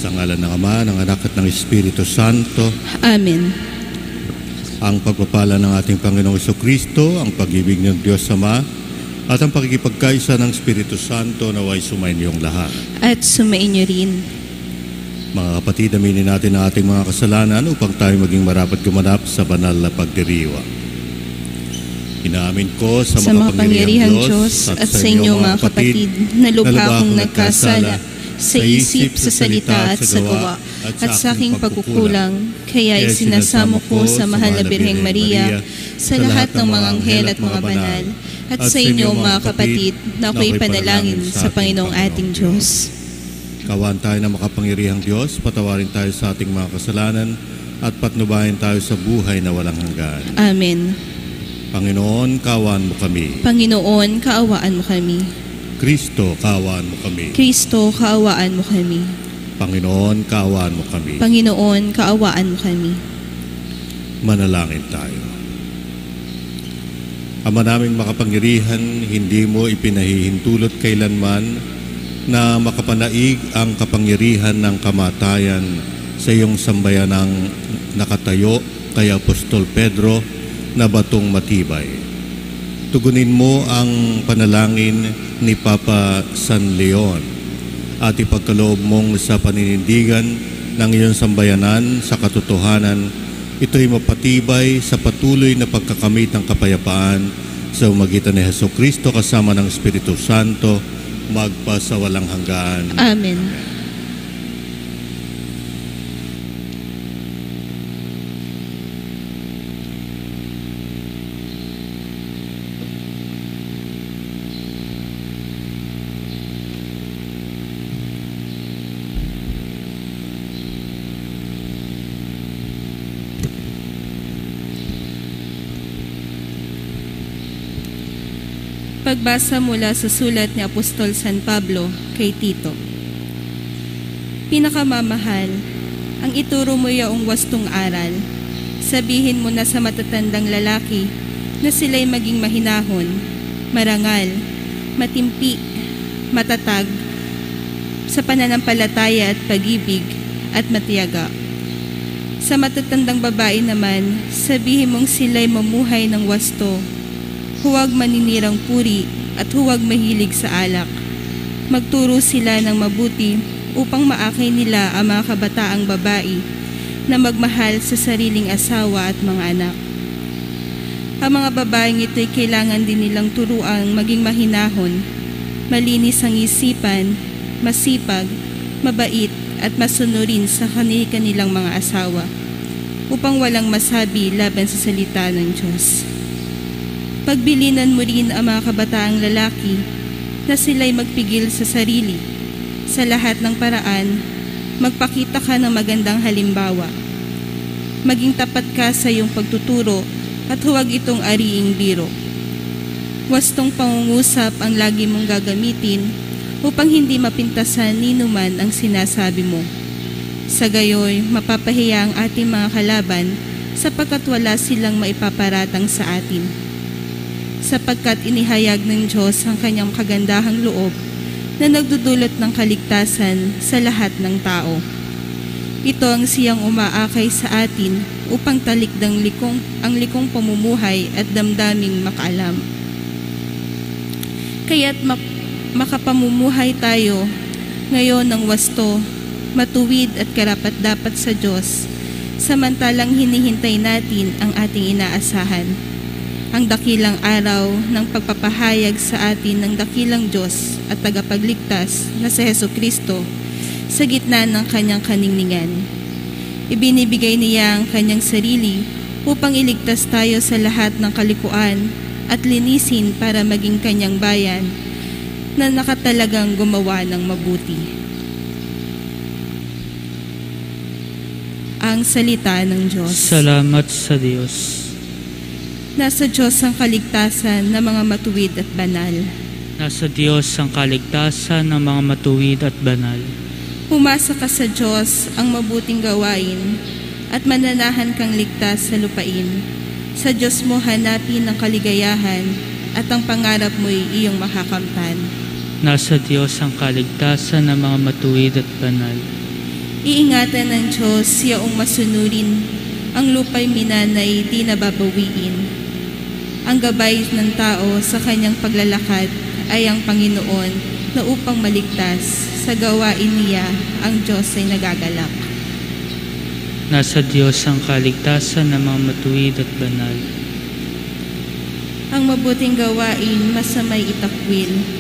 Sa ngalan ng Ama, ng Anak at ng Espiritu Santo. Amen. Ang pagpapala ng ating Panginoong Jesucristo, ang pag-ibig ng Diyos Ama, at ang pakikipagkaisa ng Espiritu Santo naway sumayin niyong lahat. At sumayin niyo rin. Mga kapatid, aminin natin ang ating mga kasalanan upang tayo maging marapat gumanap sa banal na pagdiriwa. Inaamin ko sa makapangyarihang Diyos at sa inyo mga kapatid na lubha akong nagkasala sa isip, sa salita at sa gawa at sa aking pagkukulang, kaya isinasamo ko sa mahal na Birheng Maria, sa lahat ng mga anghel at mga banal, at sa inyo mga kapatid na ako'y panalangin sa Panginoong ating Diyos. Kawan tayo na makapangyarihang Diyos, patawarin tayo sa ating mga kasalanan at patnubayan tayo sa buhay na walang hanggan. Amen. Panginoon, kaawaan mo kami. Panginoon, kaawaan mo kami. Kristo, kaawaan mo kami. Kristo, kaawaan mo kami. Panginoon, kaawaan mo kami. Panginoon, kaawaan mo kami. Manalangin tayo. Ama naming makapangyarihan, hindi mo ipinahihintulot kailanman na makapanaig ang kapangyarihan ng kamatayan sa iyong sambayanang nakatayo kay Apostol Pedro na batong matibay. Tugunin mo ang panalangin ni Papa San Leon at ipagkaloob mong sa paninindigan ng iyong sambayanan sa katotohanan, ito'y mapatibay sa patuloy na pagkakamit ng kapayapaan sa umagitan ni Jesucristo kasama ng Espiritu Santo, magpasawalang hanggan. Amen. Pagbasa mula sa sulat ni Apostol San Pablo kay Tito. Pinakamamahal, ang ituro mo yaong wastong aral. Sabihin mo na sa matatandang lalaki na sila'y maging mahinahon, marangal, matimpi, matatag, sa pananampalataya at pag-ibig at matiyaga. Sa matatandang babae naman, sabihin mong sila'y mamuhay ng wasto, huwag maninirang puri at huwag mahilig sa alak. Magturo sila ng mabuti upang maakay nila ang mga kabataang babae na magmahal sa sariling asawa at mga anak. Ang mga babaeng ito'y kailangan din nilang turuang maging mahinahon, malinis ang isipan, masipag, mabait at masunurin sa kanilang mga asawa upang walang masabi laban sa salita ng Diyos. Pagbilinan mo rin ang mga kabataang lalaki na sila'y magpigil sa sarili. Sa lahat ng paraan, magpakita ka ng magandang halimbawa. Maging tapat ka sa iyong pagtuturo at huwag itong ariing biro. Wastong pangungusap ang lagi mong gagamitin upang hindi mapintasan ni numan ang sinasabi mo. Sa gayoy, mapapahiya ang ating mga kalaban sapagkat wala silang maipaparatang sa atin. Sapagkat inihayag ng Diyos ang kanyang kagandahang loob na nagdudulot ng kaligtasan sa lahat ng tao. Ito ang siyang umaakay sa atin upang talikdang ang likong pamumuhay at damdaming makaalam. Kaya't makapamumuhay tayo ngayon ng wasto, matuwid at karapat-dapat sa Diyos, samantalang hinihintay natin ang ating inaasahan, ang dakilang araw ng pagpapahayag sa atin ng dakilang Diyos at tagapagligtas na si Jesucristo sa gitna ng kanyang kaningningan. Ibinibigay niya ang kanyang sarili upang iligtas tayo sa lahat ng kalikuan at linisin para maging kanyang bayan na nakatalagang gumawa ng mabuti. Ang salita ng Diyos. Salamat sa Diyos. Nasa Diyos ang kaligtasan ng mga matuwid at banal. Nasa Diyos ang kaligtasan ng mga matuwid at banal. Umasa ka sa Diyos ang mabuting gawain at mananahan kang ligtas sa lupain. Sa Diyos mo hanapin ang kaligayahan at ang pangarap mo'y iyong makakamtan. Nasa Diyos ang kaligtasan ng mga matuwid at banal. Iingatan ng Diyos siyaong masunurin, ang lupa'y minanay di nababawiin. Ang gabay ng tao sa kanyang paglalakad ay ang Panginoon na upang maligtas sa gawain niya ang Diyos ay nagagalak. Nasa Diyos ang kaligtasan ng mga matuwid at banal. Ang mabuting gawain masamay itakwil,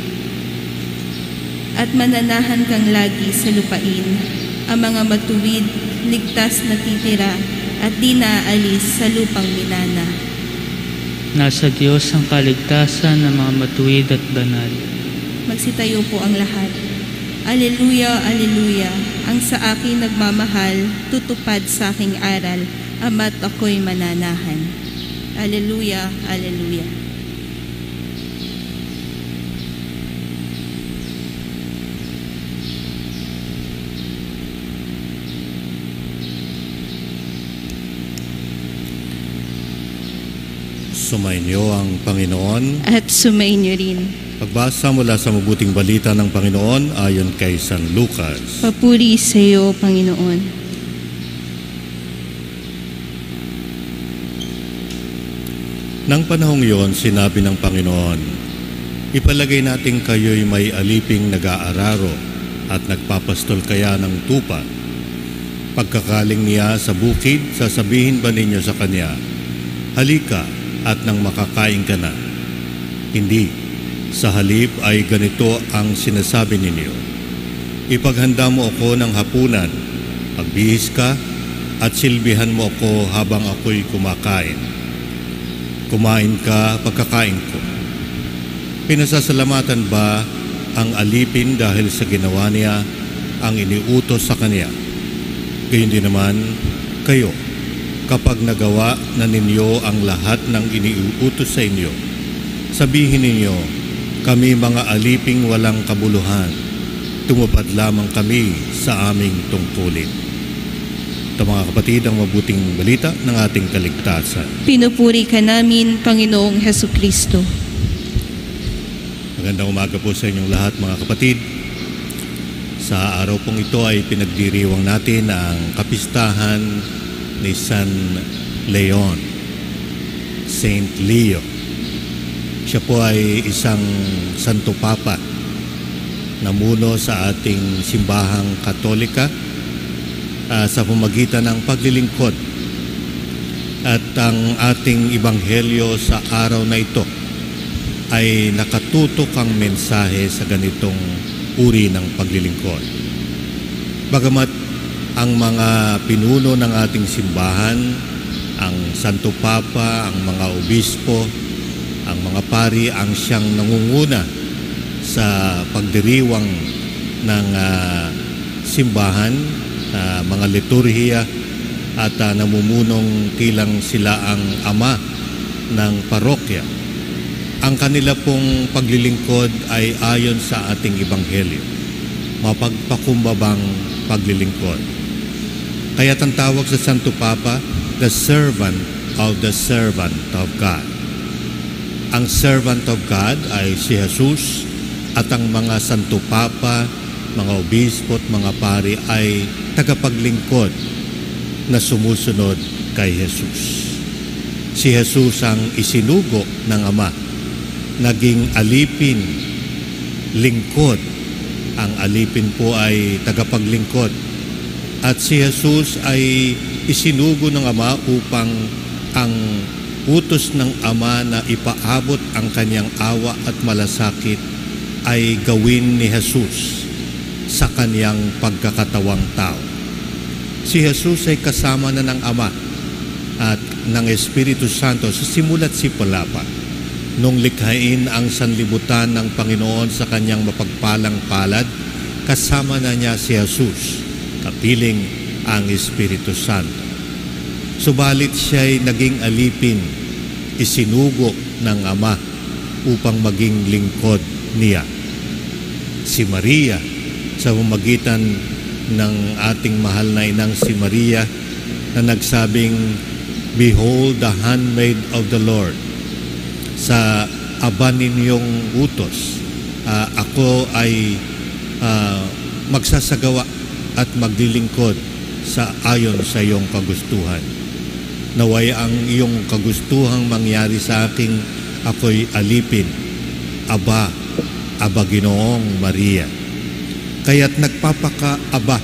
at mananahan kang lagi sa lupain. Ang mga matuwid, ligtas na titira at di naaalis sa lupang minana. Nasa Diyos ang kaligtasan ng mga matuwid at banal. Magsitayo po ang lahat. Aleluya, aleluya. Ang sa akin nagmamahal, tutupad sa aking aral, ama't ako'y mananahan. Aleluya, aleluya. Sumainyo ang Panginoon. At sumainyo rin. Pagbasa mula sa mabuting balita ng Panginoon ayon kay San Lucas. Papuri sa iyo, Panginoon. Nang panahong iyon, sinabi ng Panginoon, ipalagay natin kayo'y may aliping nag-aararo at nagpapastol kaya ng tupa. Pagkakaling niya sa bukid, sasabihin ba ninyo sa kanya, halika at nang makakain ka na? Hindi. Sa halip ay ganito ang sinasabi ninyo. Ipaghanda mo ako ng hapunan, magbihis ka at silbihan mo ako habang ako'y kumakain. Kumain ka pagkakain ko. Pinasasalamatan ba ang alipin dahil sa ginawa niya ang iniutos sa kanya? Gayon din naman kayo. Kapag nagawa na ninyo ang lahat ng iniuutos sa inyo, sabihin ninyo, kami mga aliping walang kabuluhan, tumupad lamang kami sa aming tungkulin. Ito mga kapatid, ang mabuting balita ng ating kaligtasan. Pinupuri ka namin, Panginoong Hesukristo. Magandang umaga po sa inyong lahat mga kapatid. Sa araw pong ito ay pinagdiriwang natin ang kapistahan ni San Leon, Saint Leo. Siya po ay isang Santo Papa, namuno sa ating simbahang Katolika sa pamagitan ng paglilingkod. At ang ating ebanghelyo sa araw na ito ay nakatutok ang mensahe sa ganitong uri ng paglilingkod. Bagamat ang mga pinuno ng ating simbahan, ang Santo Papa, ang mga obispo, ang mga pari ang siyang nangunguna sa pagdiriwang ng simbahan, mga liturhiya at namumunong tilang sila ang ama ng parokya. Ang kanila pong paglilingkod ay ayon sa ating ebanghelyo, mapagpakumbabang paglilingkod. Kaya ang tawag sa Santo Papa, the servant of God. Ang servant of God ay si Jesus at ang mga Santo Papa, mga obispo at mga pari ay tagapaglingkod na sumusunod kay Jesus. Si Jesus ang isinugo ng Ama, naging alipin, lingkod. Ang alipin po ay tagapaglingkod. At si Jesus ay isinugo ng Ama upang ang utos ng Ama na ipaabot ang kanyang awa at malasakit ay gawin ni Jesus sa kanyang pagkakatawang tao. Si Jesus ay kasama na ng Ama at ng Espiritu Santo sa simula't simula pa nung likhain ang sanlibutan ng Panginoon sa kanyang mapagpalang palad, kasama na niya si Jesus, kapiling ang Espiritu Santo. Subalit siya'y naging alipin, isinugo ng Ama upang maging lingkod niya. Si Maria, sa pamamagitan ng ating mahal na inang si Maria, na nagsabing, Behold the handmaid of the Lord. Sa aba ninyong utos, ako ay magsasagawa at maglilingkod sa ayon sa iyong kagustuhan. Naway ang iyong kagustuhang mangyari sa aking ako'y alipin, Aba, Aba Ginoong Maria. Kaya't nagpapakaaba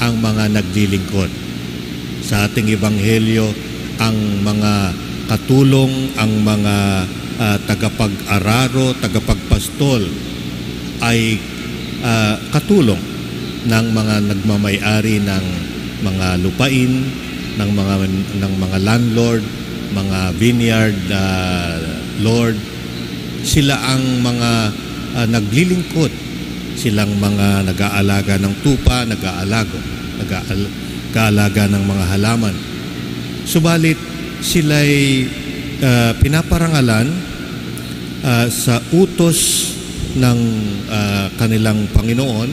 ang mga naglilingkod. Sa ating ebanghelyo, ang mga katulong, ang mga tagapag-araro, tagapagpastol ay katulong ng mga nagmamay-ari ng mga lupain, ng mga landlord, mga vineyard lord. Sila ang mga naglilingkod, silang mga nag-aalaga ng tupa, nag-aalaga ng mga halaman. Subalit sila'y pinaparangalan sa utos ng kanilang Panginoon.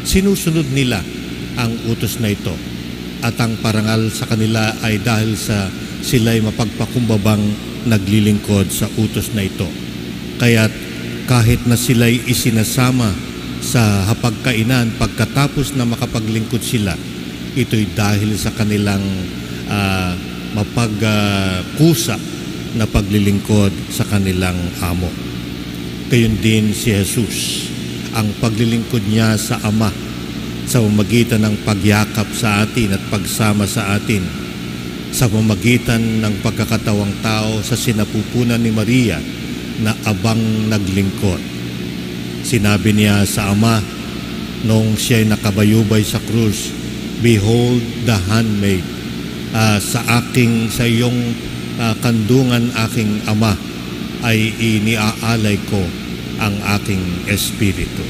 Sinusunod nila ang utos na ito, at ang parangal sa kanila ay dahil sa sila'y mapagpakumbabang naglilingkod sa utos na ito. Kaya't kahit na sila'y isinasama sa hapagkainan, pagkatapos na makapaglingkod sila, ito'y dahil sa kanilang mapagkusa na paglilingkod sa kanilang amo. Gayon din si Jesus, ang paglilingkod niya sa Ama sa pamamagitan ng pagyakap sa atin at pagsama sa atin, sa pamamagitan ng pagkakatawang tao sa sinapupunan ni Maria na abang naglingkod. Sinabi niya sa Ama noong siya'y nakabayubay sa krus, Behold the handmaid, sa iyong kandungan aking Ama ay iniaalay ko ang aking espiritu.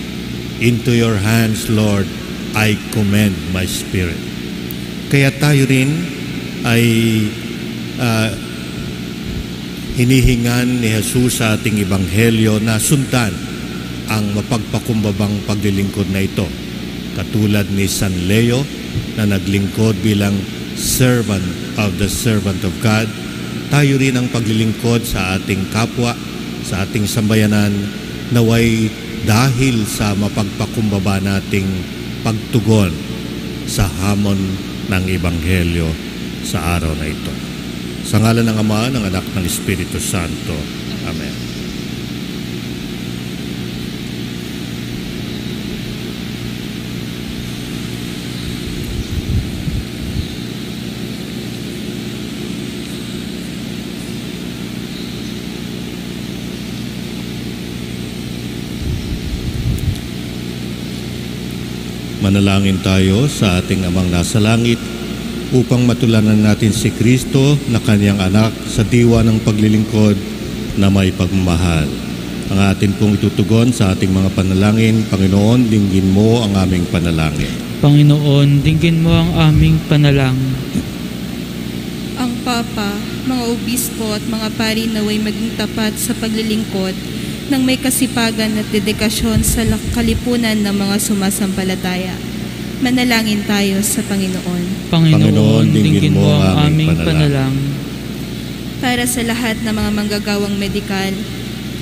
Into your hands, Lord, I commend my spirit. Kaya tayo rin ay hinihingan ni Jesus sa ating ebanghelyo na sundan ang mapagpakumbabang paglilingkod na ito. Katulad ni San Leo na naglingkod bilang servant of the servant of God, tayo rin ang paglilingkod sa ating kapwa, sa ating sambayanan, naway dahil sa mapagpakumbaba nating pagtugon sa hamon ng Ebanghelyo sa araw na ito. Sa ngalan ng Ama, ng Anak, ng Espiritu Santo. Amen. Manalangin tayo sa ating Amang nasa langit upang matulanan natin si Kristo na kanyang anak sa diwa ng paglilingkod na may pagmamahal. Ang atin pong itutugon sa ating mga panalangin. Panginoon, dinggin mo ang aming panalangin. Panginoon, dinggin mo ang aming panalangin. Ang Papa, mga obispo at mga pari naway maging tapat sa paglilingkod ng may kasipagan at dedikasyon sa kalipunan ng mga sumasampalataya. Manalangin tayo sa Panginoon. Panginoon, dinggin mo ang aming panalangin. Para sa lahat ng mga manggagawang medikal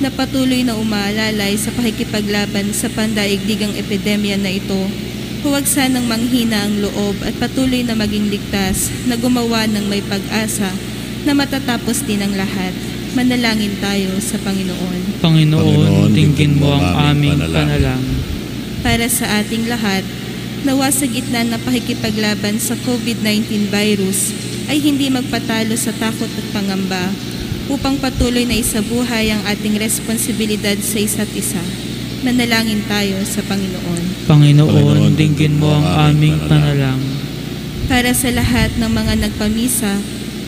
na patuloy na umaalalay sa pakikipaglaban sa pandaigdigang epidemya na ito, huwag sanang manghina ang loob at patuloy na maging ligtas na gumawa ng may pag-asa na matatapos din ang lahat. Manalangin tayo sa Panginoon. Panginoon, dinggin mo ang aming panalangin. Para sa ating lahat, nawa sa gitna ng pakikipaglaban sa COVID-19 virus ay hindi magpatalo sa takot at pangamba upang patuloy na isabuhay ang ating responsibilidad sa isa't isa. Manalangin tayo sa Panginoon. Panginoon, dinggin mo ang aming panalangin. Para sa lahat ng mga nagpamisa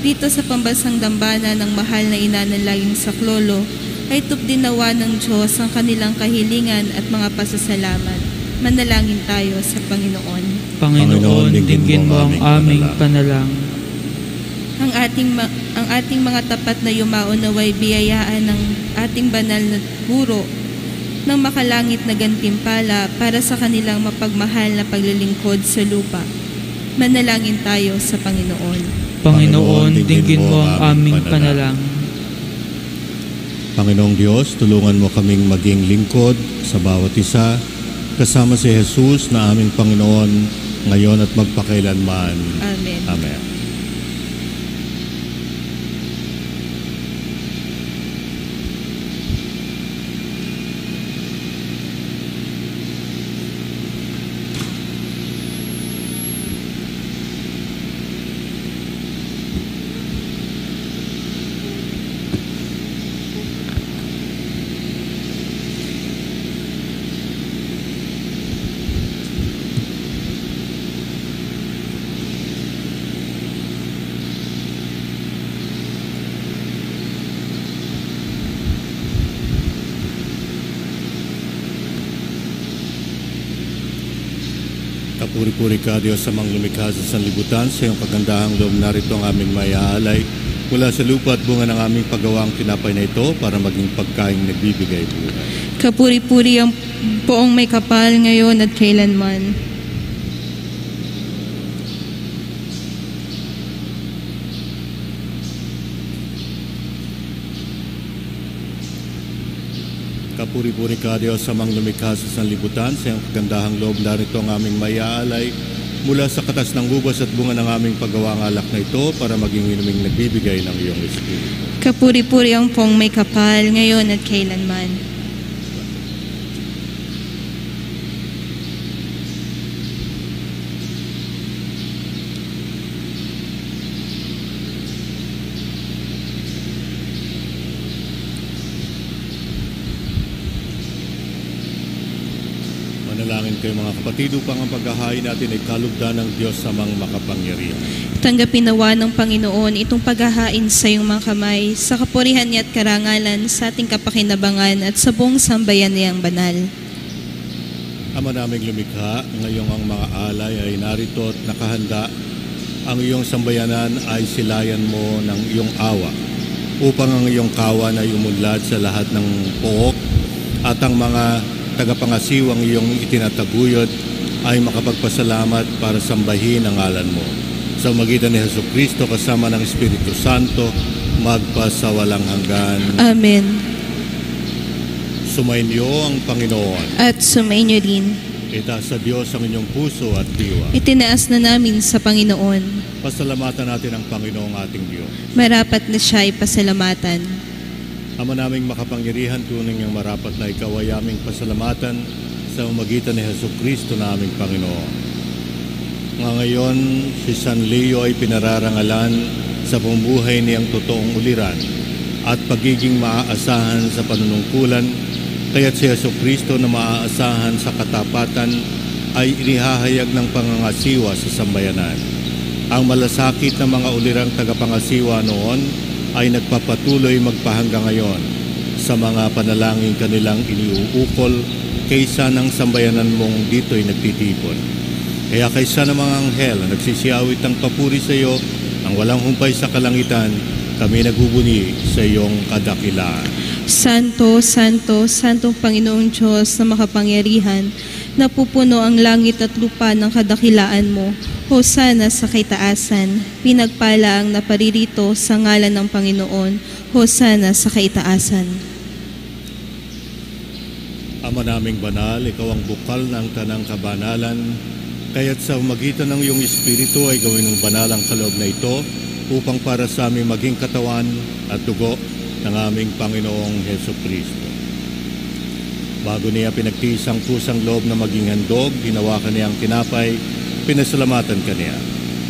dito sa pambansang dambana ng mahal na ina ng laging saklolo, ay tupdin nawa ng Diyos ang kanilang kahilingan at mga pasasalamat. Manalangin tayo sa Panginoon. Panginoon, dinggin mo ang aming panalangin. Ang ating mga tapat na yumao naway biyayaan ng ating banal na guro ng makalangit na gantimpala para sa kanilang mapagmahal na paglilingkod sa lupa. Manalangin tayo sa Panginoon. Panginoon, dinggin mo ang aming panalangin. Panginoong Diyos, tulungan mo kaming maging lingkod sa bawat isa kasama si Jesus na aming Panginoon, ngayon at magpakailanman. Amen. Amen. Kapuri-puri ka, Diyos, sa mga lumikha sa sanlibutan. Sa iyong kagandahang loob, narito ang aming mayaalay mula sa lupa at bunga ng aming paggawang tinapay na ito para maging pagkaing nagbibigay buhay. Kapuri-puri ang poong may kapal ngayon at kailanman. Kapuri-puri ka, Diyos, sa mga lumikha sa sanlibutan. Sa iyong kagandahang loob, narito ang aming mayaalay mula sa katas ng ubas at bunga ng aming paggawang alak na ito para maging minuming nagbibigay ng iyong Espiritu. Kapuri-puri ang poong may kapal ngayon at kailanman. Manalangin kayo mga kapatid upang ang paghahain natin ay kalugdan ng Diyos sa mga makapangyarihan. Tanggapin nawa ng Panginoon itong paghahain sa iyong mga kamay sa kapurihan niya at karangalan sa ating kapakinabangan at sa buong sambayan niyang banal. Ama naming lumikha, ngayong ang mga alay ay narito at nakahanda. Ang iyong sambayanan ay silayan mo ng iyong awa upang ang iyong kawan ay umunlad sa lahat ng pook at ang mga tagapangasiwang iyong itinataguyod ay makapagpasalamat para sambahin ang ngalan mo. Sa magitan ni Jesucristo kasama ng Espiritu Santo, magpasawalang hanggan. Amen. Sumainyo ang Panginoon. At sumainyo rin. Itaas sa Diyos ang inyong puso at diwa. Itinaas na namin sa Panginoon. Pasalamatan natin ang Panginoong ating Diyos. Marapat na siya ay pasalamatan. Ama naming makapangyarihan, tunay niyang marapat na ikaw ay aming pasalamatan sa magitan ni Jesucristo na aming Panginoon. Ngayon, si San Leo ay pinararangalan sa pamumuhay niyang totoong uliran at pagiging maaasahan sa panunungkulan, kaya't si Jesucristo na maaasahan sa katapatan ay inihahayag ng pangangasiwa sa sambayanan. Ang malasakit na mga ulirang tagapangasiwa noon ay nagpapatuloy magpahanggang ngayon sa mga panalangin kanilang iniuukol kaysa ng sambayanan mong dito'y nagtitipon. Kaya kaysa ng mga anghel na nagsisiyawit ng papuri sa iyo, ang walang humpay sa kalangitan, kami nagbubuni sa iyong kadakilaan. Santo, Santo, Santong Panginoong Diyos na makapangyarihan, napupuno ang langit at lupa ng kadakilaan mo. Hosana sa kaitaasan, pinagpala ang naparirito sa ngalan ng Panginoon. Hosana sa kaitaasan. Ama naming banal, ikaw ang bukal ng tanang kabanalan, kaya't sa magitan ng iyong Espiritu ay gawin ng banal ang kaloob na ito upang para sa aming maging katawan at dugo ng aming Panginoong Jesucristo. Bago niya pinagtiis ang kusang loob na maging handog, hinawakan niya ang tinapay, pinasalamatan kaniya.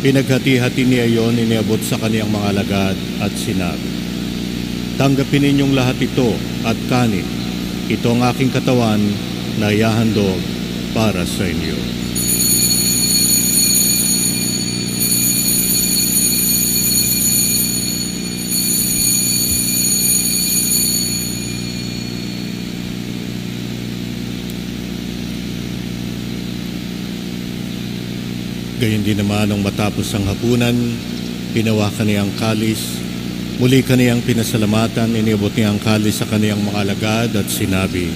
Pinaghati-hati niya iyon, iniabot sa kaniyang mga alagad at sinabi, tanggapin ninyong lahat ito at kanin. Ito ang aking katawan na ihahandog para sa inyo. Gayon din naman nung matapos ang hapunan, pinawakan niya ang kalis, muli kaniyang pinasalamatan, iniabot niya ang kalis sa kaniyang mga alagad at sinabi,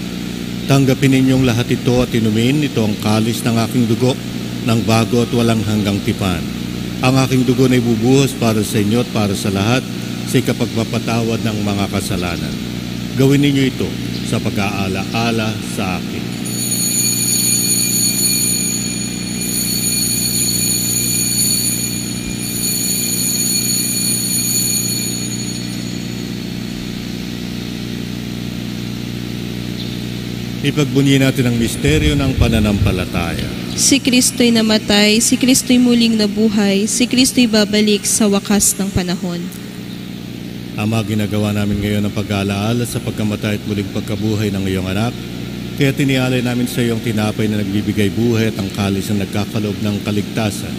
tanggapin ninyong lahat ito at inumin, ito ang kalis ng aking dugo, ng bago at walang hanggang tipan. Ang aking dugo na ibubuhos para sa inyo at para sa lahat sa ikapagpapatawad ng mga kasalanan. Gawin ninyo ito sa pag-aala-ala sa akin. Ipagbunyi natin ang misteryo ng pananampalataya. Si Kristo'y namatay, si Kristo'y muling nabuhay, si Kristo'y babalik sa wakas ng panahon. Ama, ginagawa namin ngayon ang pag-aalaala sa pagkamatay at muling pagkabuhay ng iyong anak. Kaya tinialay namin sa iyong tinapay na nagbibigay buhay at ang kalis na nagkakaloob ng kaligtasan.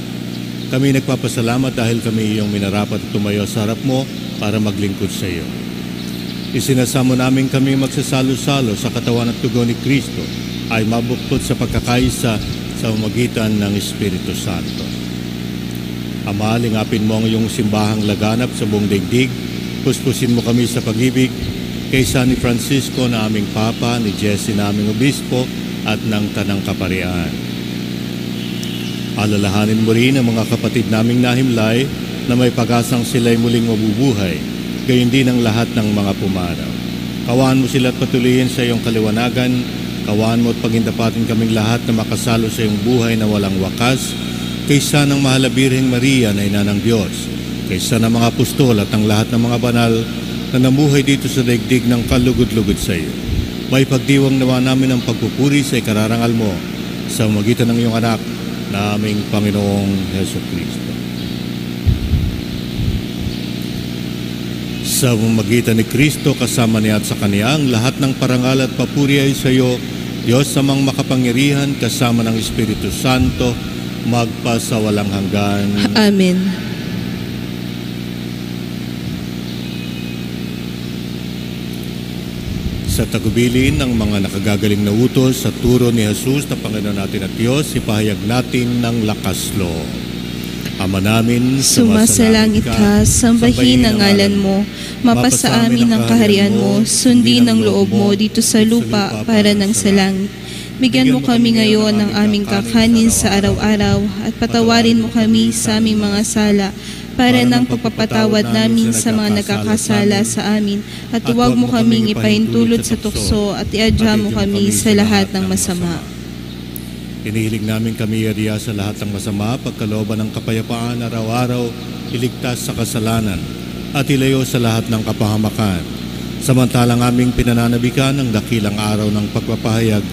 Kami nagpapasalamat dahil kami iyong minarapat at tumayo sa harap mo para maglingkod sa iyo. Isinasamo namin kami magsasalo-salo sa katawan at dugo ni Kristo ay mabuklod sa pagkakaisa sa pamamagitan ng Espiritu Santo. Ama, lingapin mo ang iyong simbahang laganap sa buong daigdig. Puspusin mo kami sa pag-ibig kay San Francisco na aming Papa, ni Jesse na aming Obispo at ng Tanang Kaparian. Alalahanin mo rin ang mga kapatid naming nahimlay na may pag-asang sila'y muling mabubuhay, gayon din ang lahat ng mga pumanaw. Kawaan mo sila at patuloyin sa iyong kaliwanagan. Kawaan mo at pagindapatin kaming lahat na makasalo sa iyong buhay na walang wakas, kaysa ng mahal na Birheng Maria na ina ng Diyos, kaysa ng mga apostol at ang lahat ng mga banal na namuhay dito sa daigdig ng kalugod-lugod sa iyo. May pagdiwang nawa namin ang pagpupuri sa ikararangal mo sa magitan ng iyong anak na aming Panginoong Heso Kristo. Sa magitan ni Kristo, kasama niya at sa Kanya, ang lahat ng parangal at papuri ay sa iyo, Diyos samang makapangyarihan, kasama ng Espiritu Santo, magpasawalang hanggan. Amen. Sa tagubilin ng mga nakagagaling na utos sa turo ni Jesus na Panginoon natin at Diyos, ipahayag natin ng lakas loob. Ama namin, Sumasalangit ka, sambahin ang ngalan mo, mapasa amin ang kaharian mo, sundin ang loob mo dito sa lupa para ng sa langit. Bigyan mo kami ngayon ng aming kakanin sa araw-araw at patawarin mo kami sa aming mga sala para ng pagpapatawad namin sa mga nagkakasala sa amin at huwag mo kaming ipahintulot sa tukso at iadya mo kami sa lahat ng masama. Inihiling namin kami ariya sa lahat ng masama, pagkalooban ng kapayapaan araw-araw, iligtas sa kasalanan at ilayo sa lahat ng kapahamakan. Samantalang aming pinananabikan ang dakilang araw ng pagpapahayag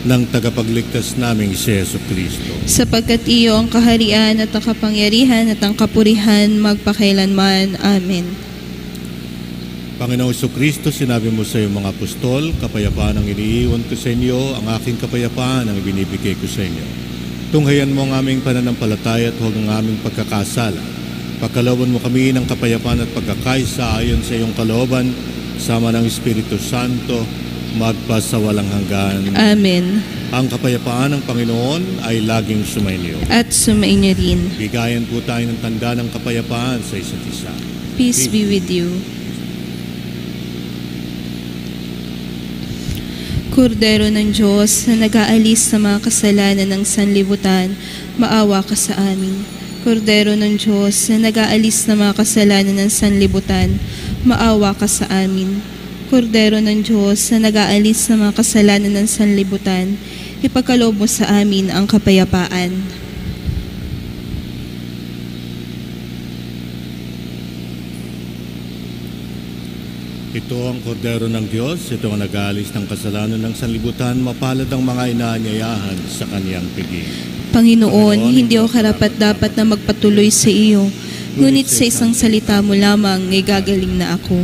ng tagapagligtas naming si Yesu Kristo. Sapagkat iyo ang kaharian at ang kapangyarihan at ang kapurihan magpakailanman. Amen. Panginoong Jesucristo, sinabi mo sa iyong mga apostol, kapayapaan ang iniiwan ko sa inyo, ang aking kapayapaan ang ibinibigay ko sa inyo. Tunghayan mo ang aming pananampalataya at huwag ang aming pagkakasala. Pagkalooban mo kami ng kapayapaan at pagkakaisa ayon sa iyong kalooban, sama ng Espiritu Santo, magpasawalang hanggan. Amen. Ang kapayapaan ng Panginoon ay laging sumainyo. At sumainyo rin. Bigayan po tayo ng tanda ng kapayapaan sa isa't isa. Peace be with you. Kordero ng Diyos na nag-aalis sa mga kasalanan ng sanlibutan, maawa ka sa amin. Kordero ng Diyos na nag-aalis sa mga kasalanan ng sanlibutan, maawa ka sa amin. Kordero ng Diyos na nag-aalis sa mga kasalanan ng sanlibutan, ipagkaloob mo sa amin ang kapayapaan. Ito ang kordero ng Diyos, ito ang nag-aalis ng kasalanan ng sanlibutan, mapalad ang mga inaanyayahan sa kaniyang piging. Panginoon, hindi ako karapat-dapat na magpatuloy sa iyo, ngunit sa isang salita mo lamang ay gagaling na ako.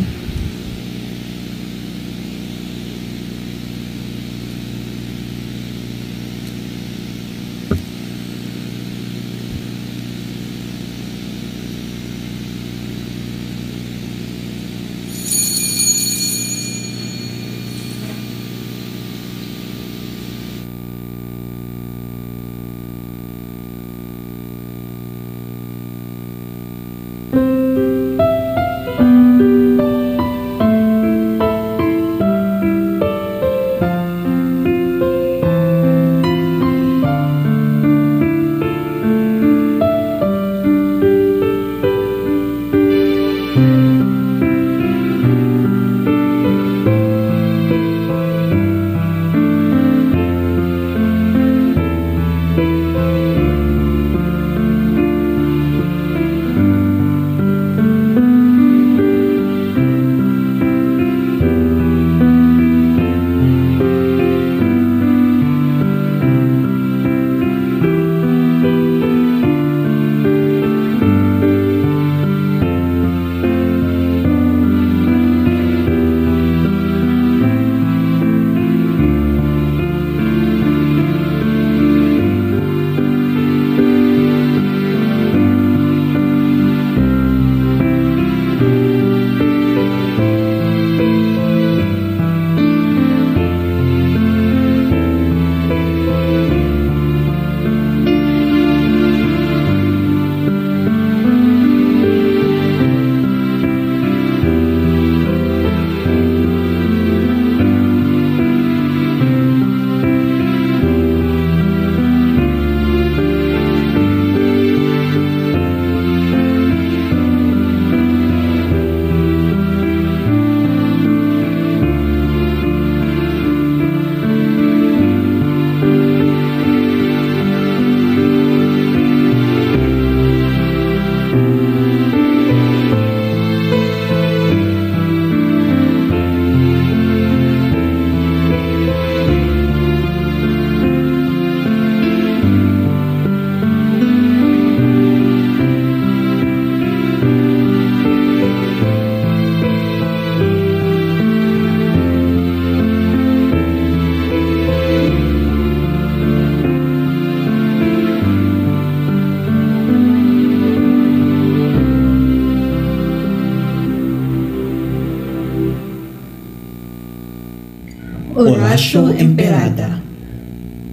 Oratio Imperata.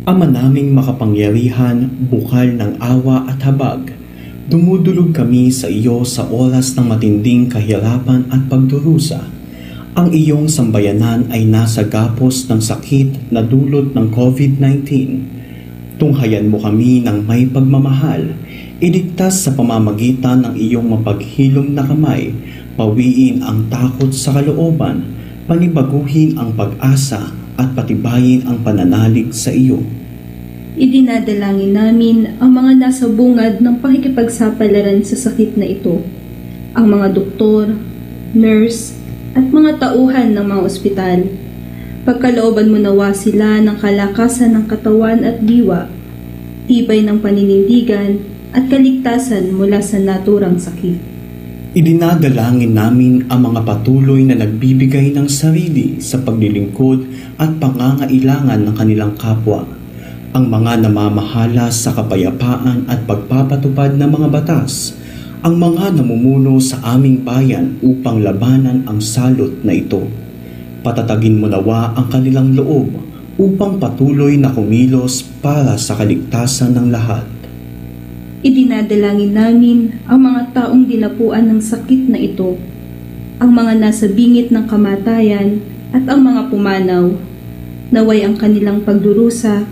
Ama naming makapangyarihan, bukal ng awa at habag, dumudulog kami sa iyo sa oras ng matinding kahirapan at pagdurusa. Ang iyong sambayanan ay nasa gapos ng sakit na dulot ng COVID-19. Tunghayan mo kami ng may pagmamahal, iligtas sa pamamagitan ng iyong mapaghilom na kamay, pawiin ang takot sa kalooban, panibaguhin ang pag-asa at patibayin ang pananalig sa iyo. Idinadalangin namin ang mga nasa bungad ng pakikipagsapalaran sa sakit na ito, ang mga doktor, nurse, at mga tauhan ng mga ospital. Pagkalooban mo nawa sila ng kalakasan ng katawan at diwa, tibay ng paninindigan at kaligtasan mula sa naturang sakit. Idinadalangin namin ang mga patuloy na nagbibigay ng sarili sa paglilingkod at pangangailangan ng kanilang kapwa, ang mga namamahala sa kapayapaan at pagpapatupad ng mga batas, ang mga namumuno sa aming bayan upang labanan ang salot na ito. Patatagin mo nawa ang kanilang loob upang patuloy na kumilos para sa kaligtasan ng lahat. Idinadalangin namin ang mga taong dinapuan ng sakit na ito, ang mga nasa bingit ng kamatayan at ang mga pumanaw. Naway ang kanilang pagdurusa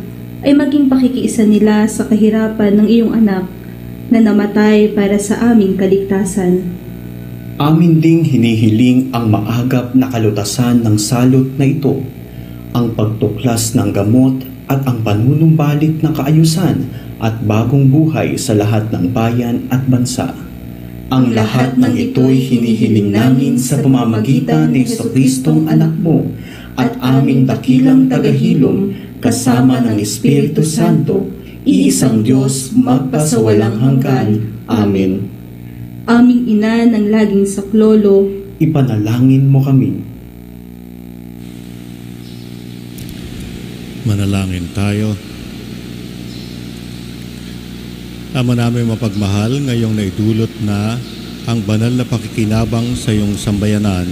ay maging pakikiisa nila sa kahirapan ng iyong anak na namatay para sa aming kaligtasan. Amin ding hinihiling ang maagap na kalutasan ng salot na ito, ang pagtuklas ng gamot at ang panunumbalik ng kaayusan at bagong buhay sa lahat ng bayan at bansa. Ang lahat ng ito'y hinihiling namin sa pamamagitan ni Jesucristong anak mo at aming dakilang tagahilom kasama ng Espiritu Santo, iisang Diyos magpasawalang hanggan. Amen. Aming ina ng laging saklolo, Ipanalangin mo kami. Manalangin tayo. Ama namin mapagmahal, ngayong naidulot na ang banal na pakikinabang sa iyong sambayanan,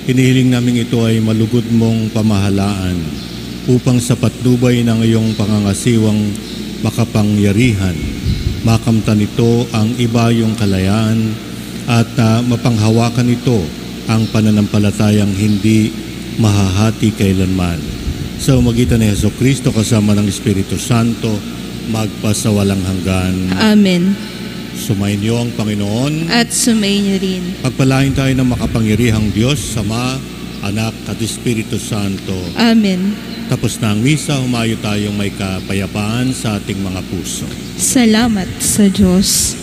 hinihiling namin ito ay malugod mong pamahalaan upang sa patnubay ng iyong pangangasiwang makapangyarihan, makamtan ito ang ibayong kalayaan at mapanghawakan ito ang pananampalatayang hindi mahahati kailanman. Sa umagitan ni Jesucristo kasama ng Espiritu Santo, magpasawalang hanggan. Amen. Sumainyo ang Panginoon. At sumainyo rin. Pagpalain tayo ng makapangyarihang Diyos, Ama, Anak at Espiritu Santo. Amen. Tapos na ang misa, humayo tayong may kapayapaan sa ating mga puso. Salamat sa Diyos.